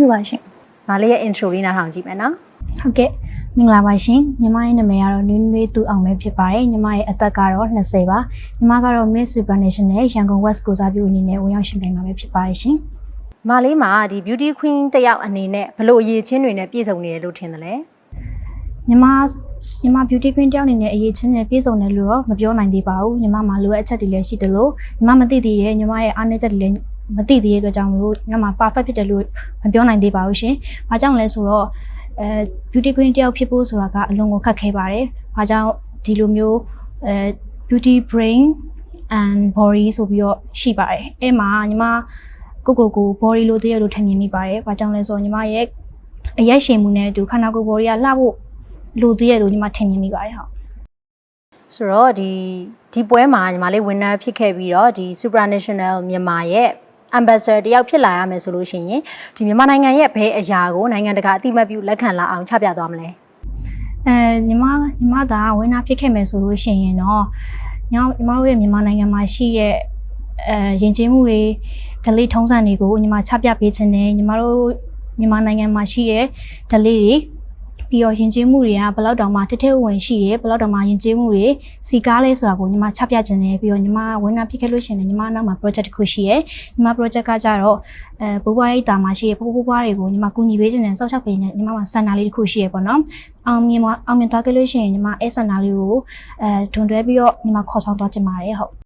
ဟုတ်ပါရှင် မာလေးရဲ့ intro လေးနားထောင်ကြည့်မယ်နော် ဟုတ်ကဲ့မင်္ဂလာပါရှင်ညီမရဲ့နာမည်ကတော့နွေးနွေးသူအောင်ပဲဖြစ်ပါတယ်ညီမရဲ့အသက်ကတော့20ပါညီမကတော့ Miss Supranational ရန်ကုန် West ကိုစားပြုအနေနဲ့ဝင်ရောက်ရှင်ပြိုင်မှာပဲဖြစ်ပါတယ်ရှင် မာလေးမှာဒီ beauty queen တစ်ယောက်အနေနဲ့ဘလို့အရေးချင်းတွေနဲ့ပြည့်စုံနေတယ်လို့ထင်တယ်လေ ညီမ beauty queen တယောက်အနေနဲ့အရေးချင်းနဲ့ပြည့်စုံတယ်လို့တော့မပြောနိုင်သေးပါဘူးညီမမှာလိုအပ်ချက်တွေလည်းရှိတယ်လို့ညီမမသိသေးရဲ့ညီမရဲ့အားနည်းချက်တွေလည်းမသိသေးတဲ့အတွက်ကြောင့်မလို့ညီမ perfect ဖြစ်တယ်လို့မပြောနိုင်သေးပါဘူးရှင်။ဘာကြောင့်လဲဆိုတော့beauty queen တယောက်ဖြစ်ဖို့ဆိုတာကအလွန်ကိုခက်ခဲပါတယ်။ဘာကြောင့်ဒီလိုမျိုးbeauty brain and body ဆိုပြီးတော့ရှိပါတယ်။အဲ့မှာညီမကို body လို့တည်းရလို့ထင်မြင်မိပါတယ်။ဘာကြောင့်လဲဆိုတော့ညီမရဲ့အရက်ရှင်မှုနဲ့အတူခန္ဓာကိုယ် body ကလှဖို့လိုတည်းရလို့ညီမထင်မြင်မိပါတယ်ဟုတ် ဆိုတော့ဒီပွဲမှာညီမလေး winner ဖြစ်ခဲ့ပြီးတော့ဒီ supranational မြန်မာရဲ့ ambassador တယောက်ဖြစ်လာရမယ်ဆိုလို့ရှိရင်ဒီမြန်မာနိုင်ငံရဲ့ဘယ်အရာကိုနိုင်ငံတကာအသိမှတ်ပြုလက်ခံလာအောင်ချပြသွားမလဲ ညီမသာဝင်းနာဖြစ်ခဲ့မယ်ဆိုလို့ရှိရင်တော့ညီမတို့ရဲ့မြန်မာနိုင်ငံမှာရှိရဲ့ယဉ်ကျေးမှုတွေဓလေ့ထုံးစံတွေကိုညီမချပြပေးခြင်းနဲ့ညီမတို့မြန်မာနိုင်ငံမှာရှိရဲ့ဓလေ့တွေပြီးတော့ယဉ်ကျေးမှုတွေကဘယ်လောက်တောင်မှထထဝင်ရှိရဲဘယ်လောက်တောင်မှယဉ်ကျေးမှုတွေစီကားလဲဆိုတာကိုညီမချပြခြင်းနဲ့ပြီးတော့ညီမဝန်နာဖြစ်ခဲ့လို့ရှိရင်ညီမနောက်မှာ project တစ်ခုရှိရဲညီမ project ကကြတော့ဘိုးဘွားရိပ်တာမှာရှိရဲဘိုးဘွားတွေကိုညီမကူညီပေးခြင်းနဲ့စောက်ချပေးခြင်းနဲ့ညီမမှာစန္ဒာလေးတစ်ခုရှိရဲပေါ့နော်အောင်မြင်သွားခဲ့လို့ရှိရင်ညီမအဲ့စန္ဒာလေးကိုထွန်တွဲပြီးတော့ညီမခေါ်ဆောင်သွားခြင်းပါတယ်ဟုတ်